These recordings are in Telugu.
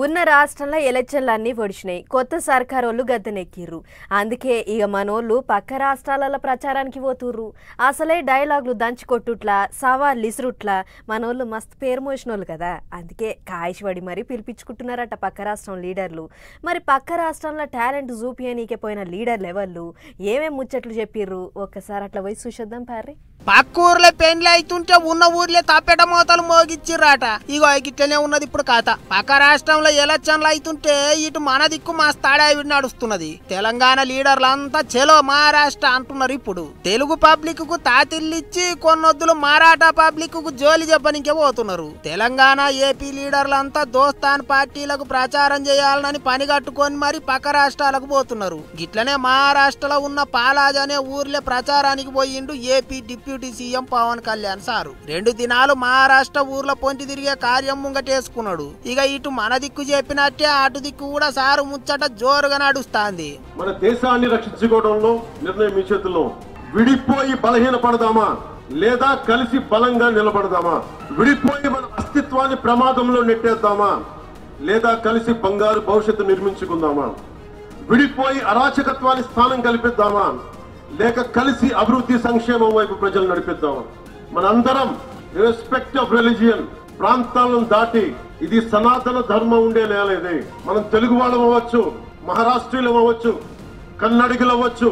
ఉన్న రాష్ట్రంలో ఎలక్షన్లన్నీ పొడిచినాయి. కొత్త సర్కారోళ్ళు గద్దెనెక్కిర్రు. అందుకే ఇక మనోళ్ళు పక్క రాష్ట్రాలలో ప్రచారానికి పోతుర్రు. అసలే డైలాగులు దంచుకొట్టుట్లా సవాళ్ళు ఇసురుట్లా మనోళ్ళు మస్తు పేరు మోసినోళ్ళు కదా. అందుకే కాయిష్ మరి పిలిపించుకుంటున్నారట పక్క రాష్ట్రం లీడర్లు. మరి పక్క రాష్ట్రంలో టాలెంట్ చూపియనీకే పోయిన లీడర్లు ఎవళ్ళు ఏమేం ముచ్చట్లు చెప్పిర్రు ఒక్కసారి అట్లా పోయి చూసేద్దాం పారి. పక్క ఊర్లో పెండ్లి అవుతుంటే ఉన్న ఊర్లే తప్పెట మోతలు మోగిచ్చిర్రాట. ఇగో గిట్లనే ఉన్నది ఇప్పుడు కథ. పక్క రాష్ట్రంలో ఎలక్షన్లు అవుతుంటే ఇటు మన దిక్కు మా స్థాయి నడుస్తున్నది. తెలంగాణ లీడర్లంతా చెలో మహారాష్ట్ర అంటున్నారు. ఇప్పుడు తెలుగు పబ్లిక్ కు తాతిల్లిచ్చి కొన్నొద్దులు మరాఠా పబ్లిక్ కు జోలి చెప్పనికే పోతున్నారు. తెలంగాణ ఏపీ లీడర్లంతా దోస్తాన్ పార్టీలకు ప్రచారం చేయాలని పని కట్టుకొని మరి పక్క రాష్ట్రాలకు పోతున్నారు. గిట్లనే మహారాష్ట్రలో ఉన్న పాలాజ్ అనే ఊర్లే ప్రచారానికి పోయిండు AP deputy CM Pawan Kalyan sir. 2 దినాలు మహారాష్ట్ర ఊర్లో పొంటి తిరిగే కార్యం ముంగటేసుకున్నాడు. ఇక ఇటు మన దిక్కు చెప్పినట్టే అటు దిక్కు కూడా సారు ముచ్చట జోరుగా నడుస్తాంది. మన దేశాన్ని రక్షించుకోవడంలో నిర్ణయం మీ చేతుల్లో. విడిపోయి బలహీన పడదామా లేదా కలిసి బలంగా నిలబడదామా? విడిపోయి మన అస్తిత్వాన్ని ప్రమాదంలో నెట్టేద్దామా లేదా కలిసి బంగారు భవిష్యత్తు నిర్మించుకుందామా? విడిపోయి అరాచకత్వాన్ని స్థానం కల్పిద్దామా లేక కలిసి అభివృద్ధి సంక్షేమం వైపు ప్రజలు నడిపిద్దామా? మనందరం ఇర్రెస్పెక్ట్ ఆఫ్ రిలీజియన్ ప్రాంతాలను దాటి ఇది సనాతన ధర్మం ఉండే నేల ఇది. మనం తెలుగు వాళ్ళం అవ్వచ్చు, మహారాష్ట్రీయులం అవ్వచ్చు, కన్నడిగులు అవ్వచ్చు,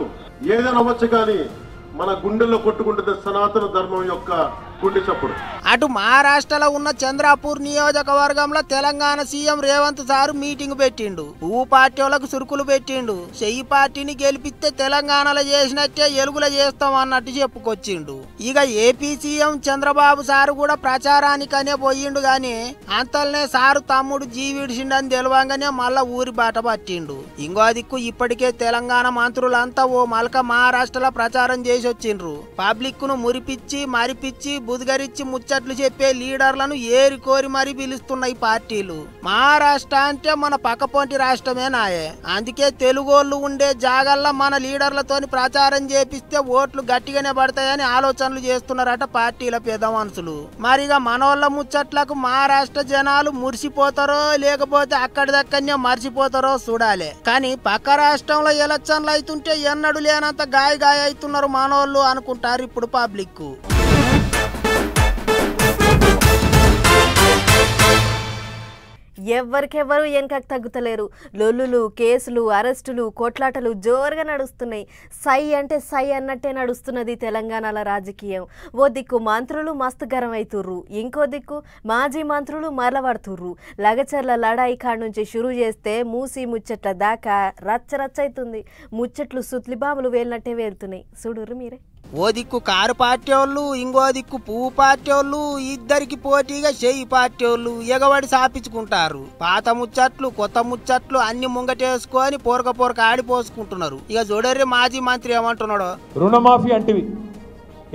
ఏదైనా అవ్వచ్చు, కానీ మన గుండెల్లో కొట్టుకుంటుంది సనాతన ధర్మం యొక్క గుండె చప్పుడు. అటు మహారాష్ట్రలో ఉన్న చంద్రాపూర్ నియోజకవర్గంలో Telangana CM Revanth sir meeting పెట్టిండు. పువ్వు పార్టీ వాళ్ళకు సురుకులు పెట్టిండు. చెయ్యి పార్టీని గెలిపిస్తే తెలంగాణలో చేసినట్టే ఎలుగులో చేస్తాం అన్నట్టు చెప్పుకొచ్చిండు. ఇక ఏపీ సీఎం చంద్రబాబు సారు కూడా ప్రచారానికనే పోయిండు. గాని అంతల్నే సారు తమ్ముడు జీవిడిసిండని తెలియంగానే మళ్ళా ఊరి బాట పట్టిండు. ఇంకో దిక్కు ఇప్పటికే తెలంగాణ మంత్రులంతా ఓ మల్క మహారాష్ట్రలో ప్రచారం చేసి వచ్చిండ్రు. పబ్లిక్ ను మురిపిచ్చి మరిపిచ్చి బుద్గరిచ్చి ముచ్చట్లు చెప్పే లీడర్లను ఏరి కోరి మరీ పిలుస్తున్నాయి పార్టీలు. మహారాష్ట్ర అంటే మన పక్కపొంటి రాష్ట్రమేనాయే. అందుకే తెలుగోళ్ళు ఉండే జాగల్లో మన లీడర్లతోని ప్రచారం చేపిస్తే ఓట్లు గట్టిగానే పడతాయని ఆలోచనలు చేస్తున్నారట పార్టీల పెద్ద మనుషులు. మరిగా మనోళ్ళ ముచ్చట్లకు మహారాష్ట్ర జనాలు మురిసిపోతారో లేకపోతే అక్కడిదక్కడనే మర్చిపోతారో చూడాలి. కానీ పక్క రాష్ట్రంలో ఎలక్షన్లు అవుతుంటే ఎన్నడూ లేనంత గాయ అవుతున్నారు మనోళ్ళు అనుకుంటారు ఇప్పుడు పబ్లిక్. ఎవరికెవరు వెనకకు తగ్గుతలేరు. లొల్లులు, కేసులు, అరెస్టులు, కొట్లాటలు జోరుగా నడుస్తున్నాయి. సై అంటే సై అన్నట్టే నడుస్తున్నది తెలంగాణలో రాజకీయం. ఓ దిక్కు మంత్రులు మస్తు గరం అవుతుర్రు, ఇంకో దిక్కు మాజీ మంత్రులు మరలబడుతుర్రు. లగచర్ల లడాయి కాడ నుంచి షురూ చేస్తే మూసి ముచ్చట్ల దాకా రచ్చ అవుతుంది. ముచ్చట్లు సుత్లిబాములు వేలినట్టే వేలుతున్నాయి. చూడుర్రు మీరే. ఓ దిక్కు కారు పార్టీ వాళ్ళు, ఇంకో దిక్కు పువ్వు పార్టీ వాళ్ళు, ఇద్దరికి పోటీగా చెయ్యి పార్టీ వాళ్ళు ఎగబడి సాపించుకుంటారు. పాత ముచ్చట్లు కొత్త ముచ్చట్లు అన్ని ముంగటేసుకొని పోరక ఆడిపోసుకుంటున్నారు. ఇక చూడర్రి మాజీ మంత్రి ఏమంటున్నాడు. రుణమాఫీ అంటివి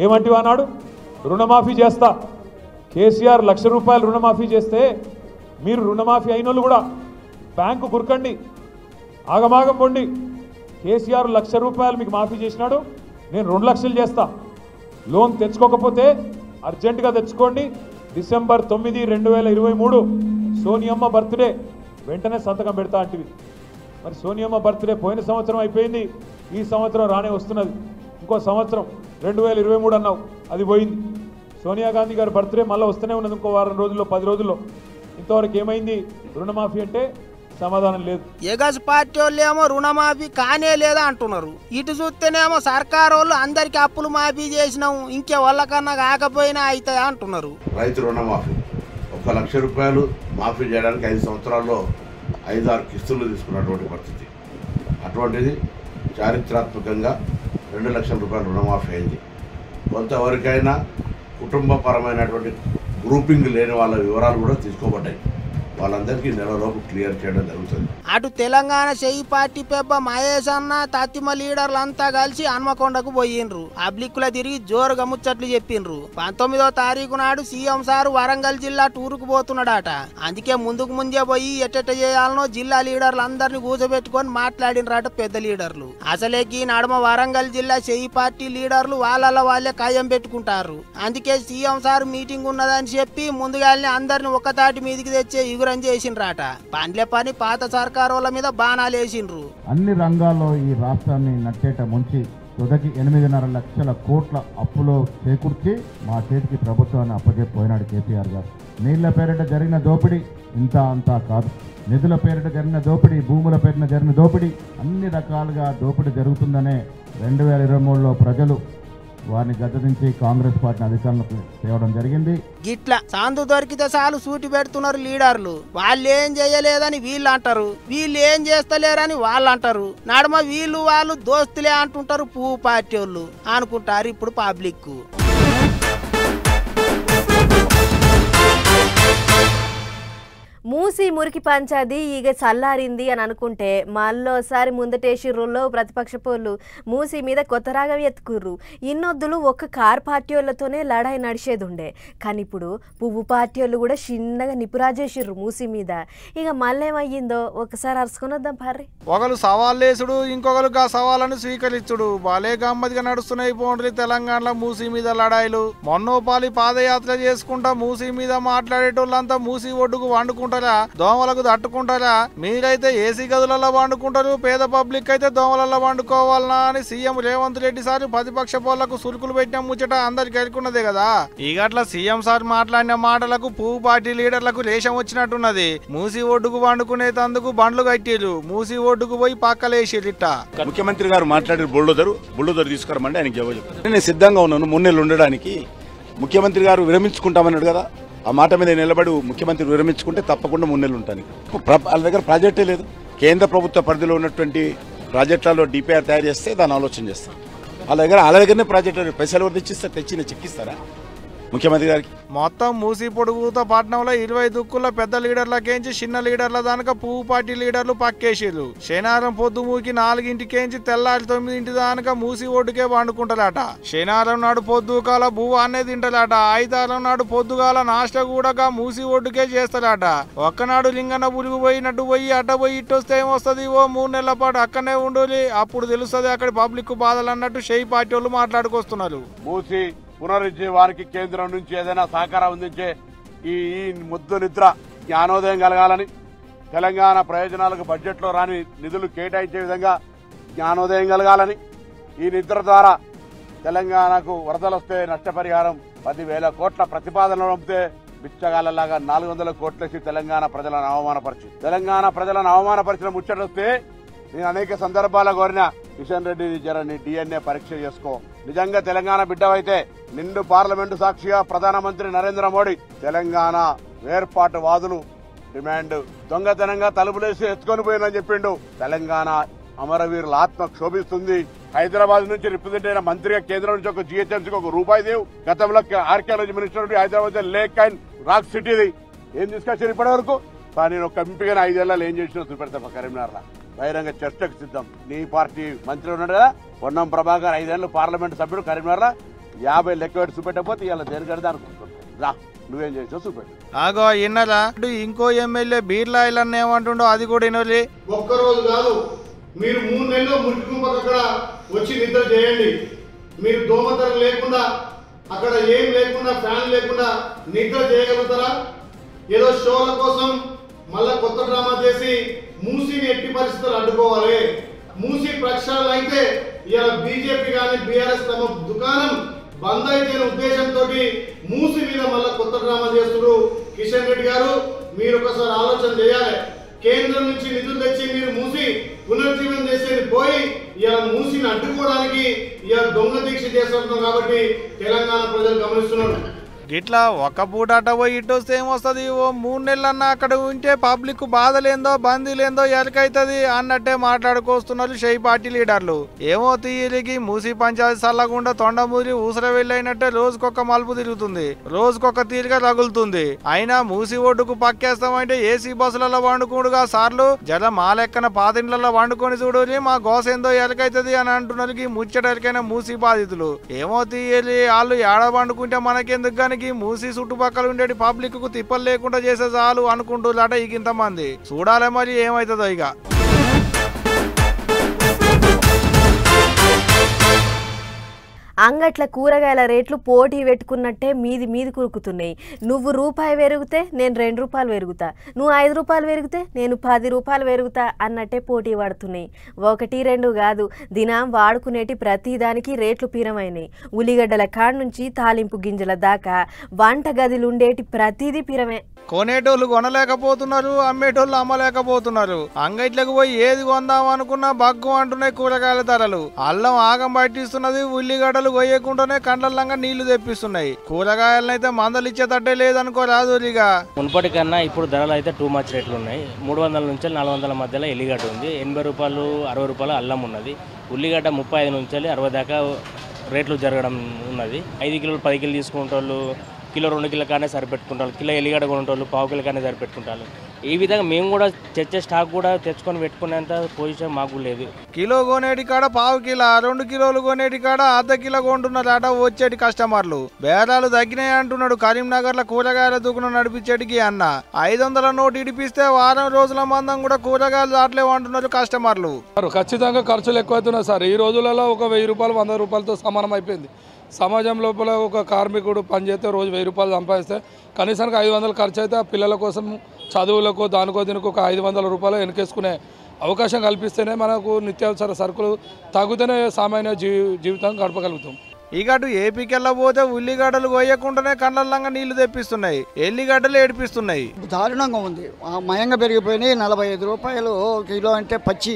ఏమంటివి అన్నాడు. రుణమాఫీ చేస్తా. కేసీఆర్ ₹1,00,000 రుణమాఫీ చేస్తే మీరు రుణమాఫీ అయిన వాళ్ళు కూడా బ్యాంకు కురకండి, ఆగమాగం పొండి. కేసీఆర్ ₹1,00,000 మీకు మాఫీ చేసినాడు, నేను 2 లక్షలు చేస్తా. లోన్ తెచ్చుకోకపోతే అర్జెంటుగా తెచ్చుకోండి. డిసెంబర్ 9, 2023 సోనియమ్మ బర్త్డే, వెంటనే సంతకం పెడతా అంటివి. మరి సోనియమ్మ బర్త్డే పోయిన సంవత్సరం అయిపోయింది, ఈ సంవత్సరం రానే వస్తున్నది. ఇంకో సంవత్సరం 2023 అన్నావు, అది పోయింది. సోనియా గాంధీ గారి బర్త్డే మళ్ళీ వస్తూనే ఉన్నది ఇంకో వారం రోజుల్లో 10 రోజుల్లో. ఇంతవరకు ఏమైంది? రుణమాఫీ అంటే సమాధానం లేదు. ఎగస్ పార్టీ వాళ్ళు ఏమో రుణమాఫీ కానే లేదా అంటున్నారు. ఇటు చూస్తేనేమో సర్కారు వాళ్ళు అందరికి అప్పులు మాఫీ చేసినాము, ఇంకే వాళ్ళకన్నా కాకపోయినా అవుతాయి అంటున్నారు. రైతు రుణమాఫీ ₹1,00,000 మాఫీ చేయడానికి 5 సంవత్సరాల్లో 5-6 కిస్తులు తీసుకున్నటువంటి పరిస్థితి. అటువంటిది చారిత్రాత్మకంగా ₹2,00,000 రుణమాఫీ అయింది. కొంతవరకైనా కుటుంబపరమైనటువంటి గ్రూపింగ్ లేని వాళ్ళ వివరాలు కూడా తీసుకోబడ్డాయి. వాళ్ళందరికీ నెలలోపు క్లియర్ చేయడం జరుగుతుంది. అటు తెలంగాణ చెయ్యి పార్టీ పెబ్బ మహేష్ అన్న తత్తిమ లీడర్లంతా కలిసి హన్మకొండకు పోయిండ్రు. పబ్లిక్లో తిరిగి జోరుగా ముచ్చట్లు చెప్పిండ్రు. 19వ తారీఖు నాడు సీఎం సారు వరంగల్ జిల్లా టూరుకు పోతున్నాడట. అందుకే ముందే పోయి ఎట్టెట్ట చేయాలనో జిల్లా లీడర్లందరినీ కూర్చోబెట్టుకొని మాట్లాడినరాట పెద్ద లీడర్లు. అసలేకి నడుమ వరంగల్ జిల్లా చెయ్యి పార్టీ లీడర్లు వాళ్ళే ఖాయం పెట్టుకుంటారు. అందుకే సీఎం సారు మీటింగ్ ఉన్నదని చెప్పి ముందుగానే అందరిని ఒక్కతాటి మీదికి తెచ్చే ముగ్గురం చేసిండ్రాట. పండ్ల పని పాత సర్కారోళ్ళ మీద బాణాలు వేసిండ్రు. అన్ని రంగాల్లో ఈ రాష్ట్రాన్ని నట్టేట ముంచి తుదకి 8.5 లక్షల కోట్ల అప్పులో చేకూర్చి మా చేతికి ప్రభుత్వాన్ని అప్పచెప్పిపోయినాడు కేసీఆర్ గారు. నీళ్ల పేరిట జరిగిన దోపిడీ ఇంత అంతా కాదు. నిధుల పేరిట జరిగిన దోపిడీ, భూముల పేరిట జరిగిన దోపిడీ, అన్ని రకాలుగా దోపిడీ జరుగుతుందనే 2023లో ప్రజలు వారిని గద్దెదించి కాంగ్రెస్ పార్టీని అధికారంలోకి తేవడం జరిగింది. గిట్లా సాందు దొరికితే చాలు సూటి పెడుతున్నారు లీడర్లు. వాళ్ళు ఏం చేయలేదని వీళ్ళు అంటారు, వీళ్ళు ఏం చేస్తలేరని వాళ్ళు అంటారు. నడుమ వీళ్ళు వాళ్ళు దోస్తులే అంటుంటారు పువ్వు పార్టీ వాళ్ళు అనుకుంటారు ఇప్పుడు పబ్లిక్. మూసి మురికి పంచాది ఇక చల్లారింది అని అనుకుంటే మళ్ళోసారి ముందటేసిర్రుల్లో ప్రతిపక్ష పోళ్ళు మూసి మీద కొత్త రాగం ఎత్తుకుర్రు. ఇన్నొద్దులు ఒక్క కార్ పార్టీ వాళ్ళతోనే లడాయి నడిచేది ఉండే, కానీ ఇప్పుడు పువ్వు పార్టీ వాళ్ళు కూడా చిన్నగా నిపురాజేసిర్రు మూసి మీద. ఇక మళ్ళేమయ్యిందో ఒకసారి అరుచుకొని వద్దాం పార్రి. ఒకరు సవాళ్ళేసుడు, ఇంకొకరు ఆ సవాళ్ళను స్వీకరించుడు. భలే గమ్మతిగా నడుస్తున్నాయి పోండ్రి తెలంగాణలో మూసి మీద లడాయిలు. మొన్నోపాలి పాదయాత్ర చేసుకుంటా మూసి మీద మాట్లాడేటోళ్ళంతా మూసి ఒడ్డుకు వండుకుంటారు, దోమలకు తట్టుకుంటారా? మీరైతే ఏసీ గదులలో వండుకుంటారు, పేద పబ్లిక్ అయితే దోమలలో వండుకోవాలనా అని సీఎం రేవంత్ రెడ్డి సార్ ప్రతిపక్ష పోళ్లకు సురుకులు పెట్టిన ముచ్చట అందరికి ఎరుకున్నదే కదా. ఇగట్లా సీఎం సార్ మాట్లాడిన మాటలకు పువ్వు పార్టీ లీడర్లకు రేషం వచ్చినట్టున్నది. మూసి ఒడ్డుకు వండుకునేందుకు బండ్లు కట్టిరు, మూసి ఒడ్డుకు పోయి పక్కలేసిరిట్ట. ముఖ్యమంత్రి గారు మాట్లాడిన బుల్డోజర్ తీసుకురమంటే ఆయనకి జవాబు చెప్పారు. నేను సిద్ధంగా ఉన్నాను 3 నెలలు ఉండడానికి. ముఖ్యమంత్రి గారు విరమించుకుంటామన్నాడు కదా, ఆ మాట మీద నిలబడి ముఖ్యమంత్రి విరమించుకుంటే తప్పకుండా 3 నెలలు ఉంటాను. వాళ్ళ దగ్గర ప్రాజెక్టే లేదు. కేంద్ర ప్రభుత్వ పరిధిలో ఉన్నటువంటి ప్రాజెక్టులలో డిపిఆర్ తయారు చేస్తే దాన్ని ఆలోచన చేస్తాను. వాళ్ళ దగ్గరనే ప్రాజెక్టు పైసలు తెచ్చిస్తారు, తెచ్చిన చెక్కిస్తారా ముఖ్యమంత్రి గారికి? మొత్తం మూసి పొడుగుతో పట్టణంలో 20 దుక్కుల పెద్ద లీడర్లకేంచి చిన్న లీడర్ల దానిక పువ్వు పార్టీ లీడర్లు పక్కేసిర్రు. శనివారం పొద్దుమూకి 4ంటికేంచి తెల్లారి 9ంటి దానిక మూసి ఒడ్డుకే వండుకుంటారట. శనివారం నాడు పొద్దుకాల బువ్వాన్నే తింటారట. ఆదివారం నాడు పొద్దుగాల నాష్ట కూడా మూసి ఒడ్డుకే చేస్తారట. ఒక్కనాడు లింగన్న పులుగు పోయినట్టు పోయి అడ్డ పోయి ఇట్టొస్తే ఏమొస్తుంది, ఓ 3 నెలల పాటు అక్కడనే ఉండాలి, అప్పుడు తెలుస్తుంది అక్కడ పబ్లిక్ బాధలు అన్నట్టు షేయి పార్టీ వాళ్ళు మాట్లాడుకొస్తున్నారు. పునరుద్ధి వారికి కేంద్రం నుంచి ఏదైనా సహకారం అందించే ఈ ముద్దు నిద్ర జ్ఞానోదయం కలగాలని, తెలంగాణ ప్రయోజనాలకు బడ్జెట్లో రాని నిధులు కేటాయించే విధంగా జ్ఞానోదయం కలగాలని, ఈ నిద్ర ద్వారా తెలంగాణకు వరదలు వస్తే నష్టపరిహారం 10,000 కోట్ల ప్రతిపాదనలు పంపితే బిచ్చగాళ్ళలాగా 400 కోట్లేసి తెలంగాణ ప్రజలను అవమానపరిచిన ముచ్చటొస్తే నేను అనేక సందర్భాల్లో కోరిన కిషన్ రెడ్డి జరని డిఎన్ఏ పరీక్ష చేసుకో. నిజంగా తెలంగాణ బిడ్డవైతే నిండు పార్లమెంటు సాక్షిగా ప్రధానమంత్రి నరేంద్ర మోడీ తెలంగాణ వేర్పాటు వాదులు డిమాండ్ దొంగతనంగా తలుపులేసి ఎత్తుకొని పోయిందని చెప్పిండు. తెలంగాణ అమరవీరుల ఆత్మ క్షోభిస్తుంది. హైదరాబాద్ నుంచి రిప్రజెంట్ అయిన మంత్రిగా కేంద్రం నుంచి ఒక జిహెచ్ఎంసీకి ఒక రూపాయి దేవు. గతంలో archaeology minister Hyderabad lake and rock సిటీది ఏం తీసుకొచ్చారు ఇప్పటి వరకు? నేను ఒక ఎంపీగా 5 ఏళ్లలో ఏం చేసినా చూపెడతా. కరీంనగర్లో బహిరంగ చర్చకు సిద్ధం. నీ పార్టీ మంత్రి ఉన్నాడు కదా పొన్నం ప్రభాకర్, 5 ఏళ్లు పార్లమెంట్ సభ్యుడు కరీంనగర్లో 50 లెక్క పెట్టి చూపెట్టకపోతే ఇలా దేనికడితే అనుకుంటున్నా. నువ్వేం చేసావు చూపెట్టు. ఆగో ఇన్నరా ఇంకో ఎమ్మెల్యే బీర్లా ఇలా ఏమంటుండో అది కూడా ఇనోలి. ఒక్కరోజు కాదు, మీరు 3 నెలలు మురికి కుంపకు అక్కడ వచ్చి నిద్ర చేయండి. మీరు దోమతర లేకుండా అక్కడ ఏం లేకుండా ఫ్యాన్ లేకుండా నిద్ర చేయగలుగుతారా? ఏదో షోల కోసం మళ్ళా కొత్త డ్రామా చేసి మూసీని ఎట్టి పరిస్థితులు అడ్డుకోవాలి. మూసీ ప్రక్షాళన అయితే ఇలా బీజేపీ కానీ బీఆర్ఎస్ తమ దుకాణం బంద్ అయితే ఉద్దేశంతో మూసీ మీద మళ్ళా కొత్త డ్రామా చేస్తున్నారు. కిషన్ రెడ్డి గారు మీరు ఒకసారి ఆలోచన చేయాలి. కేంద్రం నుంచి నిధులు తెచ్చి మీరు మూసి పునర్జీవనం చేసేది పోయి ఇలా మూసిని అడ్డుకోవడానికి ఇలా దొంగ దీక్ష చేస్తున్నాం. కాబట్టి తెలంగాణ ప్రజలు గమనిస్తున్నారు. గిట్లా ఒక పూట అట్ట పోయి ఇట్టొస్తే ఏమొస్తుంది, ఓ 3 నెలలన్నా అక్కడ ఉంటే పబ్లిక్ బాధలేందో బందీలేందో ఎరకైతుంది అన్నట్టే మాట్లాడుకొస్తున్నారు షేయి పార్టీ లీడర్లు. ఏమో తీయలికి మూసి పంచాయతీ సల్లకుండా తొండమూరి ఊసర వెళ్ళైనట్టే రోజుకొక మలుపు తిరుగుతుంది, రోజుకొక తీరుగా రగులుతుంది. అయినా మూసి ఒడ్డుకు పక్కేస్తామంటే ఏసీ బస్సులలో వండుకుండుగా సార్లు జర మా లెక్కన పాతిండ్లలో వండుకొని చూడని మా గోసేందో ఎరకైతుంది అని అంటున్నారు ముచ్చట ఎరికైన మూసి బాధితులు. ఏమో తీయలి వాళ్ళు ఏడ వండుకుంటే మనకెందుకు గాని మూసి చుట్టుపక్కల ఉండేటి పబ్లిక్ కు తిప్పలు లేకుండా చేసే చాలు అనుకుంటున్నారట ఇంతమంది. చూడాలి మరి ఏమైతుందో. ఇక అంగట్ల కూరగాయల రేట్లు పోటీ పెట్టుకున్నట్టే మీది కురుకుతున్నాయి. నువ్వు రూపాయి పెరిగితే నేను 2 రూపాయలు పెరుగుతా, నువ్వు 5 రూపాయలు పెరిగితే నేను 10 రూపాయలు పెరుగుతా అన్నట్టే పోటీ పడుతున్నాయి. 1, 2 కాదు, దినం వాడుకునేటి ప్రతిదానికి రేట్లు పిరమైనాయి. ఉల్లిగడ్డల కాడ నుంచి తాలింపు గింజల దాకా వంట గదిలు ఉండేటి ప్రతిదీ పిరమే. కొనేటోళ్ళు కొనలేకపోతున్నారు, అమ్మేటోళ్ళు అమ్మలేకపోతున్నారు. అంగట్లకు పోయి ఏది కొందాం అనుకున్నా బగ్గు అంటున్నాయి కూరగాయల ధరలు. అల్లం ఆగం పట్టిస్తున్నది, ఉల్లిగడ్డలు కొయ్యకుండానే కండ్లల్లంగా నీళ్లు తెప్పిస్తున్నాయి. కూరగాయలనైతే మందలు ఇచ్చేటట్టే లేదనుకో రాజులిగా. మునుపటి కన్నా ఇప్పుడు ధరలు అయితే టూ మచ్ రేట్లు ఉన్నాయి. 300 నుంచి 400 మధ్యలో ఎల్లిగడ్డ ఉంది, 80 రూపాయలు 60 రూపాయలు అల్లం ఉన్నది. ఉల్లిగడ్డ 35 నుంచి 60 దాకా రేట్లు జరగడం ఉన్నది. 5 కిలోలు 10 కిలో తీసుకుంటోళ్ళు కిలో 2 కిలో కానీ సరిపెట్టుకుంటారు, కిలో ఎల్లిగడ్డ కొనేటోళ్ళు 1/4 కిలో కానీ సరిపెట్టుకుంటారు. ఈ విధంగా మేము కూడా తెచ్చే స్టాక్ కూడా తెచ్చుకొని పెట్టుకునేంత పొజిషన్ మాకు లేదు. కిలో కొనేటి కాడ 1/4 కిలో, 2 కిలోలు కొనేటి కాడ 1/2 కిలో కొంటున్నారట వచ్చేటి కస్టమర్లు. బేరాలు తగ్గినాయి అంటున్నాడు కరీంనగర్ లో కూరగాయల దుకాణం నడిపించేటికి అన్న. 500 నోటు ఇడిపిస్తే వారం రోజుల మందం కూడా కూరగాయలు దాటలేవు అంటున్నారు కస్టమర్లు. ఖచ్చితంగా ఖర్చులు ఎక్కువవుతున్నాయి సార్. ఈ రోజులలో ఒక 1000 రూపాయలు 100 రూపాయలతో సమానం అయిపోయింది. సమాజం లోపల ఒక కార్మికుడు పనిచేస్తే రోజు 1000 రూపాయలు సంపాదిస్తే కనీసానికి 500 ఖర్చు అయితే పిల్లల కోసం చదువులకు దానికో దీనికి ఒక 500 రూపాయలు వెనకేసుకునే అవకాశం కల్పిస్తేనే మనకు నిత్యావసర సరుకులు తగ్గుతూనే సామాన్య జీవితం గడపగలుగుతాం. ఇక అటు ఏపీకి వెళ్ళబోతే ఉల్లిగడ్డలు కొయ్యకుండానే కండ్లల్లంగా నీళ్లు తెప్పిస్తున్నాయి, ఎల్లిగడ్డలు ఏడిపిస్తున్నాయి. దారుణంగా ఉంది, మయంగా పెరిగిపోయినాయి. 45 రూపాయలు కిలో అంటే పచ్చి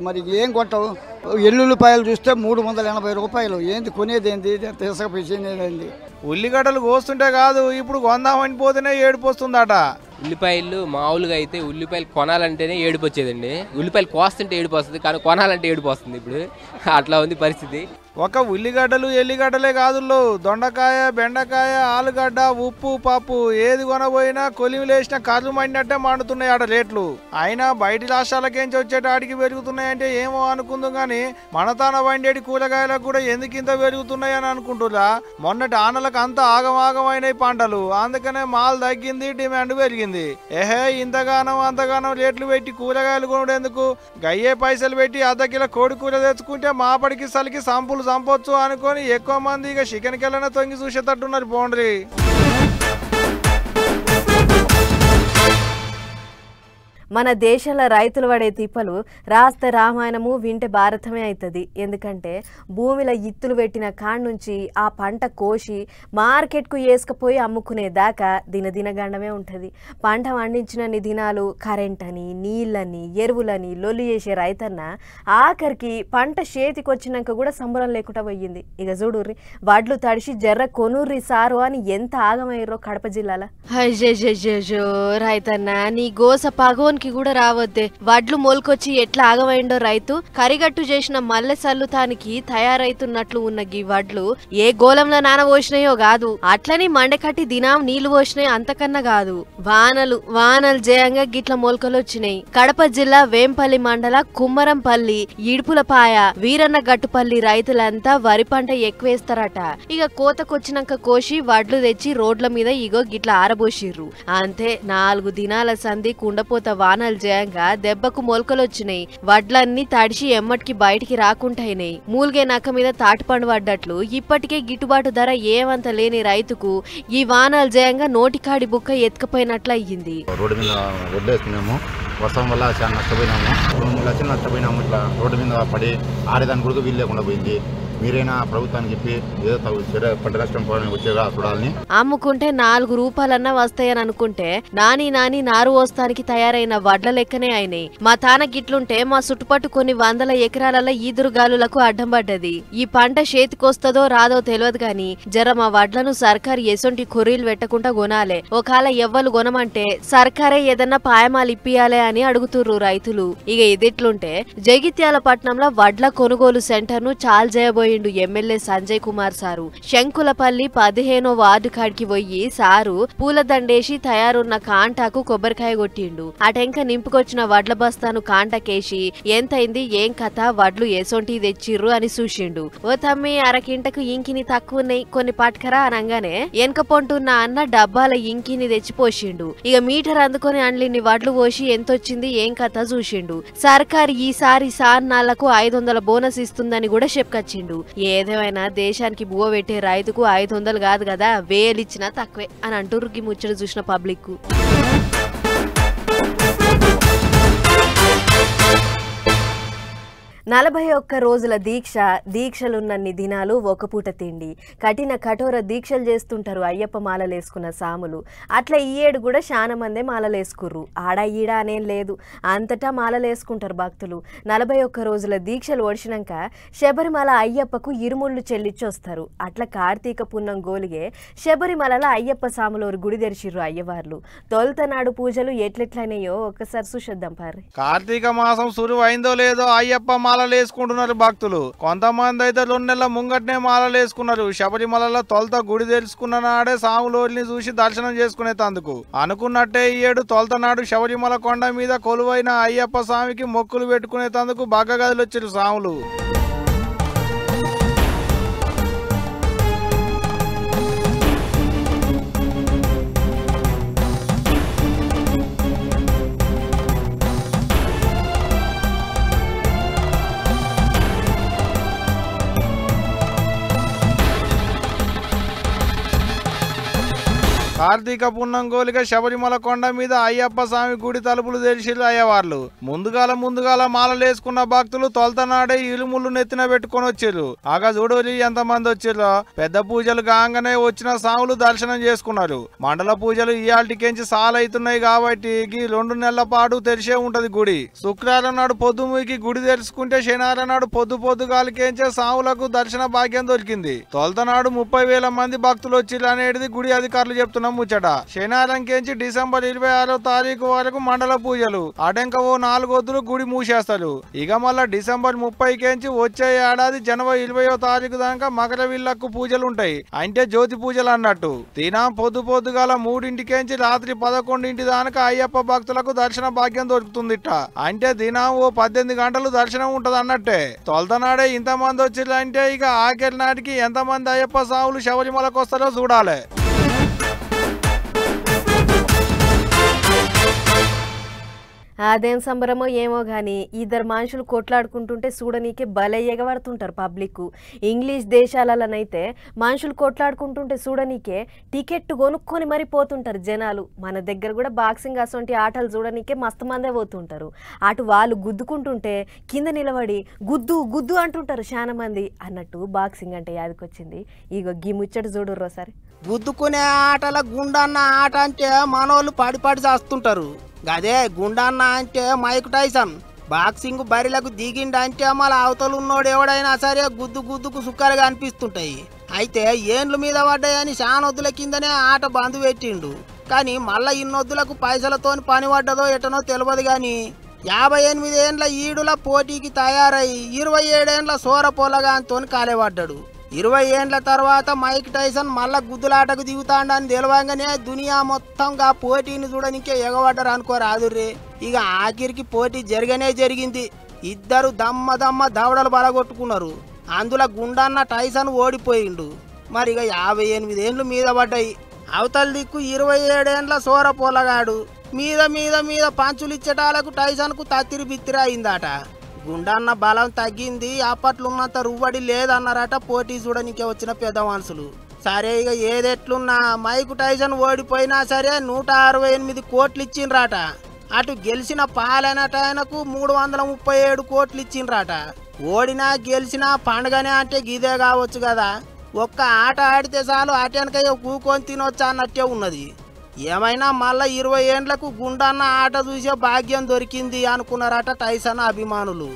మరి ఏం కొంటావు? ఎల్లుల్లిపాయలు చూస్తే 380 రూపాయలు. ఏంది కొనేది ఏంది, తీసుకుపోయింది. ఉల్లిగడ్డలు కోస్తుంటే కాదు, ఇప్పుడు కొందామని పోతేనే ఏడుపు వస్తుందట. ఉల్లిపాయలు మామూలుగా అయితే ఉల్లిపాయలు కొనాలంటేనే ఏడుపు వచ్చేదండి, ఉల్లిపాయలు కోస్తుంటే ఏడుపు వస్తుంది, కానీ కొనాలంటే ఏడుపు వస్తుంది. ఇప్పుడు అట్లా ఉంది పరిస్థితి. ఒక ఉల్లిగడ్డలు ఎల్లిగడ్డలే కాదు, దొండకాయ, బెండకాయ, ఆలుగడ్డ, ఉప్పు, పప్పు ఏది కొనబోయినా కొలిమిలేసిన కర్రు మండినట్టే మండుతున్నాయి ఆడ రేట్లు. అయినా బయటి రాష్ట్రాలకేంచి వచ్చేట ఆడికి పెరుగుతున్నాయంటే ఏమో అనుకుందాం గాని మన తాన వండేటి కూరగాయలకు కూడా ఎందుకింత పెరుగుతున్నాయి అని అనుకుంటురా. మొన్నటి ఆనలకు అంతా ఆగమాగమైనాయి పంటలు, అందుకనే మాల్ తగ్గింది, డిమాండ్ పెరిగింది. ఇంతగానం అంతగానం రేట్లు పెట్టి కూరగాయలు కొనుడెందుకు? గయ్యే పైసలు పెట్టి 1/2 కిలో కోడి కూర తెచ్చుకుంటే మాపడికి సలికి సంపులు చంపొచ్చు అనుకొని ఎక్కువ మంది ఇక చికెన్ కెళ్ళనే తొంగి చూసేటట్టున్నారు. పోండ్రి మన దేశంలో రైతులు పడే తిప్పలు రాస్తే రామాయణము వింటే భారతమే అవుతుంది. ఎందుకంటే భూమిలో ఇత్తులు పెట్టిన కాడ నుంచి ఆ పంట కోసి మార్కెట్కు వేసుకుపోయి అమ్ముకునేదాకా దినదినగండమే ఉంటుంది. పంట పండించిన దినాలు కరెంట్ అని, నీళ్ళని, ఎరువులని లొల్లి చేసే రైతన్న ఆఖరికి పంట చేతికి వచ్చినాక కూడా సంబరం లేకుండా పోయింది. ఇక చూడుర్రి, వడ్లు తడిసి జర్ర కొనుర్రి సారు అని ఎంత ఆగమయ్యారో కడప జిల్లాలో. అయ్యో రైతన్న, నీ గోస పగోన్ కూడా రావద్దే. వడ్లు మొలకొచ్చి ఎట్లా ఆగమైండో రైతు. కరిగట్టు చేసిన మల్లె సల్లుతానికి తయారైతున్నట్లు ఉన్న గీ వడ్లు ఏ గోలంలో నానబోసినాయో కాదు, అట్లని మండకట్టి దినం నీళ్లు పోసినాయి అంతకన్నా కాదు. వానలు జయంగా గిట్ల మొలకలు వచ్చినాయి. కడప జిల్లా వేంపల్లి మండల కుమ్మరంపల్లి, ఇడుపులపాయ, వీరన్న గట్టుపల్లి రైతులంతా వరి పంట ఎక్కువేస్తారట. ఇక కోతకొచ్చినాక కోసి వడ్లు తెచ్చి రోడ్ల మీద ఇగో గిట్ల ఆరబోసిర్రు. అంతే 4 దినాల సంధి కుండపోత వానలు జయంగా దెబ్బకు మొలకలొచ్చినాయి. వడ్లన్నీ తడిసి ఎమ్మటికి బయటికి రాకుంటాయినాయి. మూల్గే నక్క మీద తాటిపండు పడ్డట్లు ఇప్పటికే గిట్టుబాటు ధర ఏమంత లేని రైతుకు ఈ వానలు జయంగా నోటికాడి బుక్క ఎత్తుకపోయినట్లు అయ్యింది. రోడ్డు మీద వడ్లేసుకున్నాము, వర్షం వల్ల చాలా నష్టపోయినాము. 2 లక్షలు నష్టపోయినాము. ఇట్లా రోడ్డు మీద పడి ఆరేదానికి కూడా వీలు లేకుండా పోయింది. మీరైనా ప్రభుత్వానికి చెప్పి ఏదో పంట నష్టం వచ్చేగా చూడాలని. అమ్ముకుంటే 4 రూపాయలన్నా వస్తాయని అనుకుంటే నాని నారు వస్తానికి తయారైన వడ్ల లెక్కనే అయినాయి. మా తాన గిట్లుంటే మా చుట్టుపట్టు కొన్ని 100 ఎకరాలలో ఈదురుగాలులకు అడ్డం పడ్డది. ఈ పంట చేతికొస్తదో రాదో తెలియదు గాని జర మా వడ్లను సర్కారు ఎసొంటి కొర్రీలు పెట్టకుండా కొనాలే. ఒకవేళ ఎవ్వలు కొనమంటే సర్కారే ఏదన్నా పాయమాలు ఇప్పియాలే అని అడుగుతుర్రు రైతులు. ఇక ఇదిట్లుంటే జగిత్యాల పట్నంలో వడ్ల కొనుగోలు సెంటర్ ను చాలు చేయబోయిండు ఎమ్మెల్యే సంజయ్ కుమార్ సారు. శంకులపల్లి 15వ వార్డు కాడికి పోయి సారు పూలదండేసి తయారున్న కాంటాకు కొబ్బరికాయ కొట్టిండు. అటెంక నింపుకొచ్చిన వడ్ల బస్తాను కాంటకేసి ఎంతైంది, ఏం కథ, వడ్లు ఏసొంటి తెచ్చిర్రు అని చూసిండు. ఓ తమ్మి, అరకింటకు ఇంకిని తక్కువన్నాయి, కొన్ని పట్కరా అనగానే వెనక పొంటున్న అన్న డబ్బాల ఇంకిని తెచ్చిపోసిండు. ఇక మీటర్ అందుకొని అండ్లిని వడ్లు పోసి ఎంతొచ్చింది, ఏం కథ చూసిండు. సర్కారు ఈసారి సార్నాళ్లకు 500 బోనస్ ఇస్తుందని కూడా చెప్పుకొచ్చిండు. ఏదేమైనా దేశానికి బువ్వ పెట్టే రైతుకు 500 కాదు కదా 1000 ఇచ్చినా తక్కువే అని అంటుర్రు ఈ ముచ్చట చూసిన పబ్లిక్. 41 రోజుల దీక్షలున్నన్ని దినాలు ఒక పూట తిండి కఠోర దీక్షలు చేస్తుంటారు అయ్యప్ప మాలలేసుకున్న సాములు. అట్లా ఈ ఏడు కూడా చాలా మందే మాలలేసుకుర్రు. ఆడ ఈడ అనేం లేదు, అంతటా మాలలేసుకుంటారు భక్తులు. 41 రోజుల దీక్షలు ఒడిచినాక శబరిమల అయ్యప్పకు ఇరుముళ్ళు చెల్లించి వస్తారు. అట్లా కార్తీక పున్నం గోలిగే శబరిమలలో అయ్యప్ప సాములూరు గుడి తెరిచిర్రు అయ్యవార్లు. తొలుతనాడు పూజలు ఎట్లెట్లయినాయో ఒకసారి చూసేద్దాం పారి. కార్తీక మాసం సురువు అయిందో లేదో అయ్యప్ప మాలలేసుకుంటున్నారు భక్తులు. కొంతమంది అయితే 2 నెలల ముంగట్నే మాలలేసుకున్నారు. శబరిమలలో తొలత గుడి తెలుసుకున్న నాడే సాములోని చూసి దర్శనం చేసుకునే తందుకు అనుకున్నట్టే ఈ ఏడు తొలత నాడు శబరిమల కొండ మీద కొలువైన అయ్యప్ప స్వామికి మొక్కులు పెట్టుకునే తందుకు బగ్గ గదిలో వచ్చారు సాములు. కార్తీక పున్నం గోలిక శబరిమల కొండ మీద అయ్యప్ప స్వామి గుడి తలుపులు తెరిచిర్రు అయ్యవార్లు. ముందుగాల మాలలేసుకున్న భక్తులు తొలతనాడే ఇలుముళ్ళు నెత్తిన పెట్టుకొని వచ్చారు. ఆగా చూడోరి ఎంతమంది వచ్చారో. పెద్ద పూజలు కాగానే వచ్చిన సాములు దర్శనం చేసుకున్నారు. మండల పూజలు ఇయాల్టికెంచి సాలవుతున్నాయి కాబట్టి 2 నెలల పాటు తెరిచే ఉంటది గుడి. శుక్రవారం నాడు పొద్దుముకి గుడి తెరుచుకుంటే శనివారం నాడు పొద్దుగాలికేంచే సాములకు దర్శన భాగ్యం దొరికింది. తొలతనాడు 30,000 మంది భక్తులు వచ్చిర్రు అనేది గుడి అధికారులు చెప్తున్నారు ముచ్చట. శనివారం కేంచి డిసెంబర్ 26వ తారీఖు వరకు మండల పూజలు. అటెంక 4 వద్దులు గుడి మూసేస్తారు. ఇక మళ్ళా డిసెంబర్ 30 కేంచి వచ్చే ఏడాది జనవరి 20వ తారీఖు దాకా మకర విల్లక్కు పూజలు ఉంటాయి. అంటే జ్యోతి పూజలు అన్నట్టు. దినం పొద్దుగాల 3 రాత్రి 11 దాకా అయ్యప్ప భక్తులకు దర్శన భాగ్యం దొరుకుతుందిట. అంటే దినం 18 గంటలు దర్శనం ఉంటది అన్నట్టే. తొలతనాడే ఇంతమంది వచ్చిర్రు అంటే ఇక ఆఖరి నాటికి ఎంతమంది అయ్యప్ప సావులు శబరిమలకు వస్తారో చూడాలి. అదేం సంబరమో ఏమో గాని ఇద్దరు మనుషులు కొట్లాడుకుంటుంటే చూడనీకే భలే ఎగబడుతుంటారు పబ్లిక్. ఇంగ్లీష్ దేశాలలోనైతే మనుషులు కొట్లాడుకుంటుంటే చూడనీకే టికెట్ కొనుక్కొని మరీ పోతుంటారు జనాలు. మన దగ్గర కూడా బాక్సింగ్ అసొంటి ఆటలు చూడనీకే మస్తు మందే పోతుంటారు. అటు వాళ్ళు గుద్దుకుంటుంటే కింద నిలబడి గుద్దు గుద్దు అంటుంటారు చాలా మంది. అన్నట్టు బాక్సింగ్ అంటే యాదకొచ్చింది. ఇగో గీ ముచ్చట చూడుర్రో సరే. గుద్దుకునే ఆటల గుండన్న ఆట అంటే మనోళ్ళు పడి చేస్తుంటారు. గదే గుండన్న అంటే మైక్ టైసన్. బాక్సింగ్ బరిలకు దిగిండంటే మళ్ళీ అవతలు ఉన్నోడు ఎవడైనా సరే గుద్దుకు సుక్కలుగా అనిపిస్తుంటాయి. అయితే ఏండ్ల మీద పడ్డాయని శానొద్దుల కిందనే ఆట బంద్ పెట్టిండు. కానీ మళ్ళా ఇన్నొద్దులకు పైసలతో పని పడ్డదో ఎటనో తెలియదు. గాని 58 ఏండ్ల ఈడుల పోటీకి తయారై 27 ఏండ్ల సోర పొలగాంతో కాలేపడ్డాడు. 20 ఏండ్ల తర్వాత మైక్ టైసన్ మళ్ళా గుద్దులాటకు దిగుతాడని తెలవంగానే దునియా మొత్తంగా పోటీని చూడనికే ఎగబడ్డారు అనుకోరాదుర్రే. ఇక ఆఖరికి పోటీ జరిగింది. ఇద్దరు దమ్మ దవడలు బలగొట్టుకున్నారు. అందులో గుండన్న టైసన్ ఓడిపోయిండు. మరి ఇక 58 ఏండ్లు మీద పడ్డాయి. అవతల దిక్కు 27 ఏండ్ల సోర పొలగాడు మీద పంచులు ఇచ్చేటాలకు టైసన్కు తత్తిరి బిత్తిరి అయిందట. గుండన్న బలం తగ్గింది. అప్పట్లో ఉన్నంత రువ్వడి లేదన్నారట పోటీ చూడనికే వచ్చిన పెద్ద మనుషులు. సరే ఇక ఏదెట్లున్నా మైక్ టైసన్ ఓడిపోయినా సరే 168 కోట్లు ఇచ్చిండ్రాట. అటు గెలిచిన పాలనటైనకు 337 కోట్లు ఇచ్చిండ్రాట. ఓడినా గెలిచినా పండుగనే అంటే గిదే కావచ్చు కదా. ఒక్క ఆట ఆడితే చాలు అటెనకయ్య కూకొని తినొచ్చా అన్నట్టే ఉన్నది. ఏమైనా మళ్ళా 20 ఏండ్లకు గుండన్న ఆట చూసే భాగ్యం దొరికింది అనుకున్నారట టైసన్ అభిమానులు.